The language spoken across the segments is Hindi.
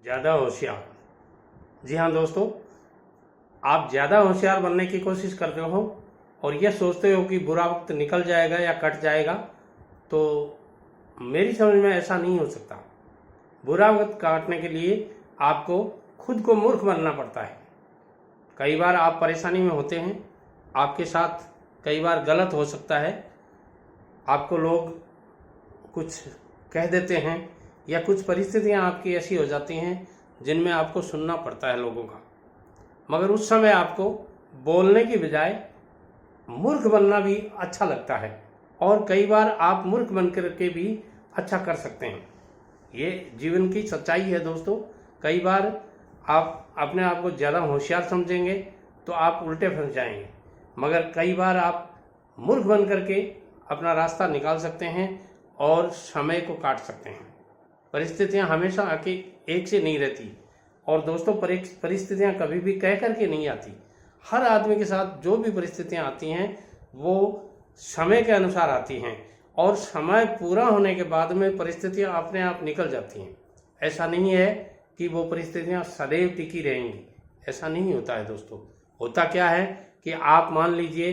ज़्यादा होशियार। जी हाँ दोस्तों, आप ज़्यादा होशियार बनने की कोशिश करते हो और यह सोचते हो कि बुरा वक्त निकल जाएगा या कट जाएगा, तो मेरी समझ में ऐसा नहीं हो सकता। बुरा वक्त काटने के लिए आपको खुद को मूर्ख बनना पड़ता है। कई बार आप परेशानी में होते हैं, आपके साथ कई बार गलत हो सकता है, आपको लोग कुछ कह देते हैं या कुछ परिस्थितियां आपकी ऐसी हो जाती हैं जिनमें आपको सुनना पड़ता है लोगों का, मगर उस समय आपको बोलने की बजाय मूर्ख बनना भी अच्छा लगता है और कई बार आप मूर्ख बन करके भी अच्छा कर सकते हैं। ये जीवन की सच्चाई है दोस्तों। कई बार आप अपने आप को ज़्यादा होशियार समझेंगे तो आप उल्टे फंस जाएंगे, मगर कई बार आप मूर्ख बन करके अपना रास्ता निकाल सकते हैं और समय को काट सकते हैं। परिस्थितियां हमेशा आके एक से नहीं रहती और दोस्तों परिस्थितियां कभी भी कह करके नहीं आती। हर आदमी के साथ जो भी परिस्थितियां आती हैं वो समय के अनुसार आती हैं और समय पूरा होने के बाद में परिस्थितियां अपने आप निकल जाती हैं। ऐसा नहीं है कि वो परिस्थितियां सदैव टिकी रहेंगी, ऐसा नहीं होता है दोस्तों। होता क्या है कि आप मान लीजिए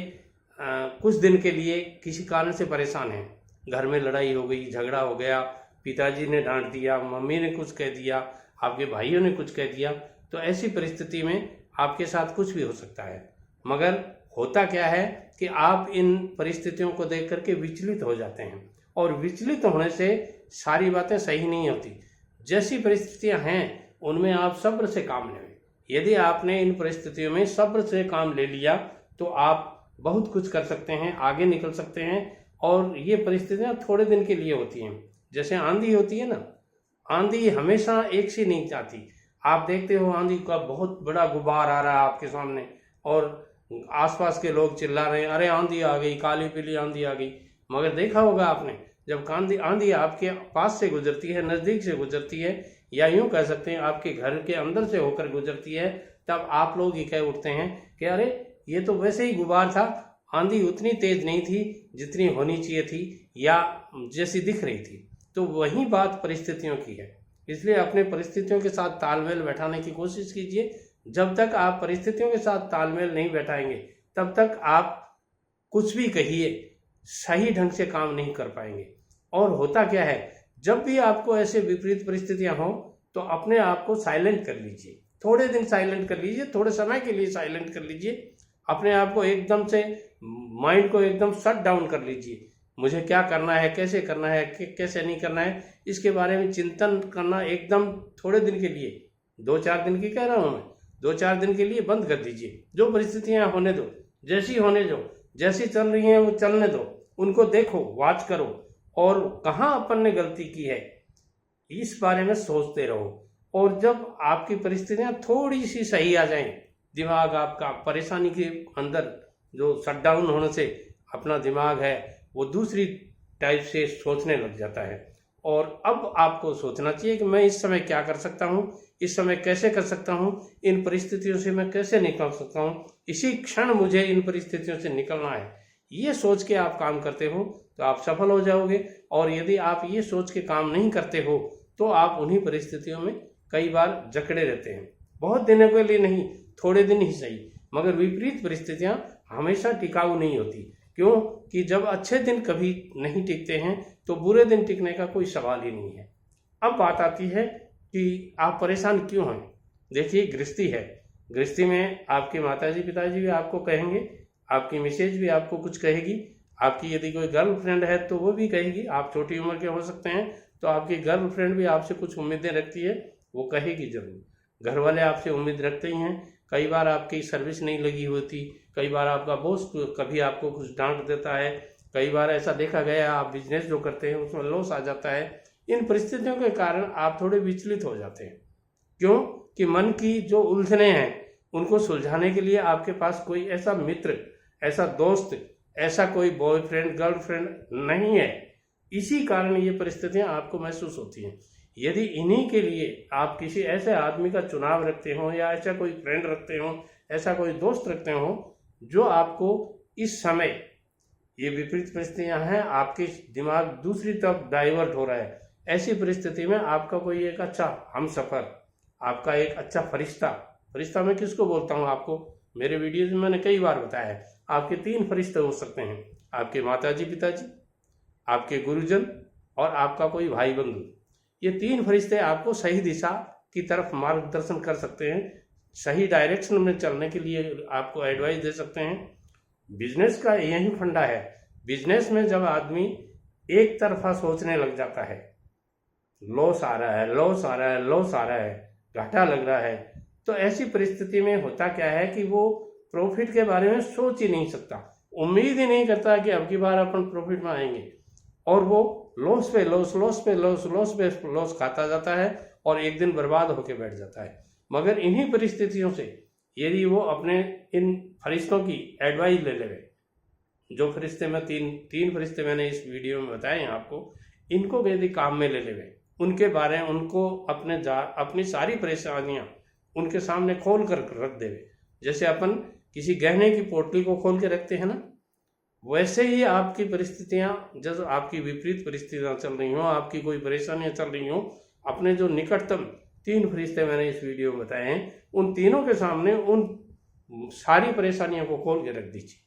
कुछ दिन के लिए किसी कारण से परेशान हैं, घर में लड़ाई हो गई, झगड़ा हो गया, पिताजी ने डांट दिया, मम्मी ने कुछ कह दिया, आपके भाइयों ने कुछ कह दिया, तो ऐसी परिस्थिति में आपके साथ कुछ भी हो सकता है। मगर होता क्या है कि आप इन परिस्थितियों को देख करके विचलित हो जाते हैं और विचलित होने से सारी बातें सही नहीं होती। जैसी परिस्थितियां हैं उनमें आप सब्र से काम लें। यदि आपने इन परिस्थितियों में सब्र से काम ले लिया तो आप बहुत कुछ कर सकते हैं, आगे निकल सकते हैं। और ये परिस्थितियां थोड़े दिन के लिए होती हैं। जैसे आंधी होती है ना, आंधी हमेशा एक सी नहीं आती। आप देखते हो आंधी का बहुत बड़ा गुबार आ रहा है आपके सामने और आसपास के लोग चिल्ला रहे हैं, अरे आंधी आ गई, काली पीली आंधी आ गई। मगर देखा होगा आपने, जब आंधी आपके पास से गुजरती है, नज़दीक से गुजरती है, या यूं कह सकते हैं आपके घर के अंदर से होकर गुजरती है, तब आप लोग ये कह उठते हैं कि अरे ये तो वैसे ही गुबार था, आंधी उतनी तेज नहीं थी जितनी होनी चाहिए थी या जैसी दिख रही थी। तो वही बात परिस्थितियों की है। इसलिए अपने परिस्थितियों के साथ तालमेल बैठाने की कोशिश कीजिए। जब तक आप परिस्थितियों के साथ तालमेल नहीं बैठाएंगे तब तक आप कुछ भी कहिए सही ढंग से काम नहीं कर पाएंगे। और होता क्या है, जब भी आपको ऐसे विपरीत परिस्थितियां हो तो अपने आप को साइलेंट कर लीजिए, थोड़े दिन साइलेंट कर लीजिए, थोड़े समय के लिए साइलेंट कर लीजिए। अपने आप को एकदम से, माइंड को एकदम शट डाउन कर लीजिए। मुझे क्या करना है, कैसे करना है, कैसे नहीं करना है, इसके बारे में चिंतन करना एकदम थोड़े दिन के लिए, 2-4 दिन की कह रहा हूँ मैं, 2-4 दिन के लिए बंद कर दीजिए। जो परिस्थितियां होने दो, जैसी होने दो, जैसी चल रही हैं वो चलने दो, उनको देखो, वॉच करो और कहाँ अपन ने गलती की है इस बारे में सोचते रहो। और जब आपकी परिस्थितियां थोड़ी सी सही आ जाएं, दिमाग आपका परेशानी के अंदर जो शट डाउन होने से अपना दिमाग है वो दूसरी टाइप से सोचने लग जाता है। और अब आपको सोचना चाहिए कि मैं इस समय क्या कर सकता हूँ, इस समय कैसे कर सकता हूँ, इन परिस्थितियों से मैं कैसे निकल सकता हूँ, इसी क्षण मुझे इन परिस्थितियों से निकलना है। ये सोच के आप काम करते हो तो आप सफल हो जाओगे। और यदि आप ये सोच के काम नहीं करते हो तो आप उन्हीं परिस्थितियों में कई बार जकड़े रहते हैं। बहुत दिनों के लिए नहीं, थोड़े दिन ही सही, मगर विपरीत परिस्थितियां हमेशा टिकाऊ नहीं होती। क्यों कि जब अच्छे दिन कभी नहीं टिकते हैं तो बुरे दिन टिकने का कोई सवाल ही नहीं है। अब बात आती है कि आप परेशान क्यों हैं। देखिए, गृहस्थी है, गृहस्थी में आपके माताजी पिताजी भी आपको कहेंगे, आपकी मिसेज भी आपको कुछ कहेगी, आपकी यदि कोई गर्लफ्रेंड है तो वो भी कहेगी। आप छोटी उम्र के हो सकते हैं तो आपकी गर्लफ्रेंड भी आपसे कुछ उम्मीदें रखती है, वो कहेगी जरूर। घर वाले आपसे उम्मीद रखते ही हैं। कई बार आपकी सर्विस नहीं लगी होती, कई बार आपका बॉस कभी आपको कुछ डांट देता है, कई बार ऐसा देखा गया आप बिजनेस जो करते हैं उसमें लॉस आ जाता है। इन परिस्थितियों के कारण आप थोड़े विचलित हो जाते हैं। क्यों कि मन की जो उलझने हैं उनको सुलझाने के लिए आपके पास कोई ऐसा मित्र, ऐसा दोस्त, ऐसा कोई बॉयफ्रेंड गर्लफ्रेंड नहीं है। इसी कारण ये परिस्थितियां आपको महसूस होती हैं। यदि इन्हीं के लिए आप किसी ऐसे आदमी का चुनाव रखते हो या ऐसा कोई फ्रेंड रखते हो, ऐसा कोई दोस्त रखते हो जो आपको इस समय, ये विपरीत परिस्थितियां हैं, आपके दिमाग दूसरी तरफ डाइवर्ट हो रहा है, ऐसी परिस्थिति में आपका कोई एक अच्छा हमसफर, आपका एक अच्छा फरिश्ता, फरिश्ता मैं किसको बोलता हूँ आपको मेरे वीडियोज में मैंने कई बार बताया है, आपके 3 फरिश्ते हो सकते हैं, आपके माताजी पिताजी, आपके गुरुजन और आपका कोई भाई बंधु। ये 3 फरिश्ते आपको सही दिशा की तरफ मार्गदर्शन कर सकते हैं, सही डायरेक्शन में चलने के लिए आपको एडवाइस दे सकते हैं। बिजनेस का यही फंडा है। बिजनेस में जब आदमी एक तरफा सोचने लग जाता है, लॉस आ रहा है, लॉस आ रहा है, लॉस आ रहा है, घाटा लग रहा है, तो ऐसी परिस्थिति में होता क्या है कि वो प्रॉफिट के बारे में सोच ही नहीं सकता, उम्मीद ही नहीं करता कि अब की बार अपन प्रॉफिट में आएंगे, और वो लॉस पे लॉस, लॉस पे लॉस, लॉस पे लॉस खाता जाता है और एक दिन बर्बाद होकर बैठ जाता है। मगर इन्हीं परिस्थितियों से यदि वो अपने इन फरिश्तों की एडवाइस ले ले, जो फरिश्ते मैं तीन फरिश्ते मैंने इस वीडियो में बताए हैं आपको, इनको यदि काम में ले ले, उनके बारे में उनको अपनी सारी परेशानियां उनके सामने खोल कर रख देवे। जैसे अपन किसी गहने की पोटली को खोल के रखते हैं ना, वैसे ही आपकी परिस्थितियां, जब आपकी विपरीत परिस्थितियां चल रही हो, आपकी कोई परेशानियां चल रही हो, अपने जो निकटतम 3 फरिश्ते मैंने इस वीडियो में बताए हैं, उन तीनों के सामने उन सारी परेशानियों को खोल के रख दीजिए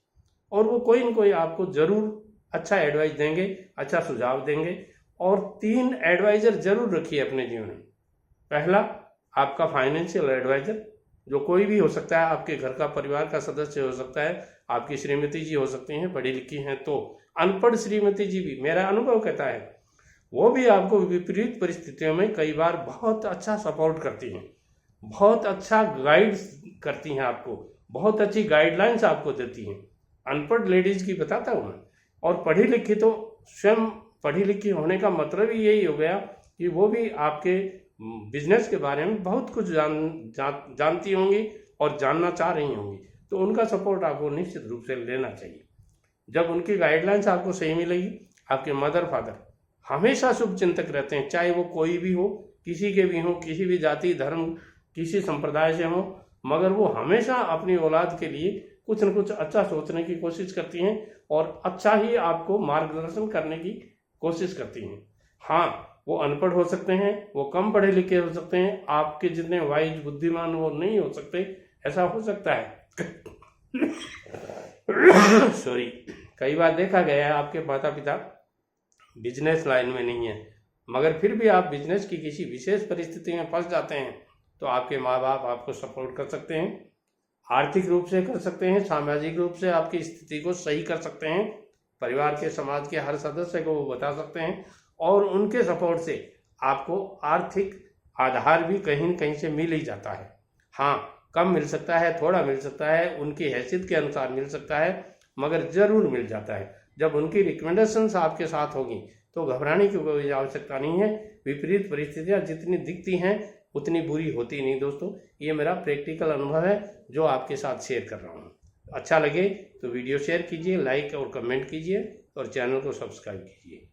और वो कोई न कोई आपको जरूर अच्छा एडवाइस देंगे, अच्छा सुझाव देंगे। और 3 एडवाइजर जरूर रखिए अपने जीवन में। पहला, आपका फाइनेंशियल एडवाइजर, जो कोई भी हो सकता है, आपके घर का परिवार का सदस्य हो सकता है, आपकी श्रीमती जी हो सकती हैं, पढ़ी लिखी हैं तो, अनपढ़ श्रीमती जी भी, मेरा अनुभव कहता है, वो भी आपको विपरीत परिस्थितियों में कई बार बहुत अच्छा सपोर्ट करती हैं, बहुत अच्छा गाइड करती हैं, आपको बहुत अच्छी गाइडलाइंस आपको देती हैं। अनपढ़ लेडीज की बताता हूँ मैं, और पढ़ी लिखी तो स्वयं पढ़ी लिखी होने का मतलब ही यही हो गया कि वो भी आपके बिजनेस के बारे में बहुत कुछ जानती होंगी और जानना चाह रही होंगी, तो उनका सपोर्ट आपको निश्चित रूप से लेना चाहिए। जब उनकी गाइडलाइंस आपको सही मिलेगी, आपके मदर फादर हमेशा शुभ चिंतक रहते हैं, चाहे वो कोई भी हो, किसी के भी हो, किसी भी जाति धर्म किसी संप्रदाय से हो, मगर वो हमेशा अपनी औलाद के लिए कुछ न कुछ अच्छा सोचने की कोशिश करती हैं और अच्छा ही आपको मार्गदर्शन करने की कोशिश करती हैं। हाँ, वो अनपढ़ हो सकते हैं, वो कम पढ़े लिखे हो सकते हैं, आपके जितने वाइज बुद्धिमान वो नहीं हो सकते, ऐसा हो सकता है। सॉरी, कई बार देखा गया है आपके माता पिता बिजनेस लाइन में नहीं है, मगर फिर भी आप बिजनेस की किसी विशेष परिस्थिति में फंस जाते हैं, तो आपके माँ बाप आपको सपोर्ट कर सकते हैं, आर्थिक रूप से कर सकते हैं, सामाजिक रूप से आपकी स्थिति को सही कर सकते हैं, परिवार के समाज के हर सदस्य को वो बता सकते हैं, और उनके सपोर्ट से आपको आर्थिक आधार भी कहीं न कहीं से मिल ही जाता है। हाँ, कम मिल सकता है, थोड़ा मिल सकता है, उनकी हैसियत के अनुसार मिल सकता है, मगर जरूर मिल जाता है। जब उनकी रिकमेंडेशंस आपके साथ होगी तो घबराने की कोई आवश्यकता नहीं है। विपरीत परिस्थितियाँ जितनी दिखती हैं उतनी बुरी होती नहीं दोस्तों, ये मेरा प्रैक्टिकल अनुभव है जो आपके साथ शेयर कर रहा हूँ। अच्छा लगे तो वीडियो शेयर कीजिए, लाइक और कमेंट कीजिए और चैनल को सब्सक्राइब कीजिए।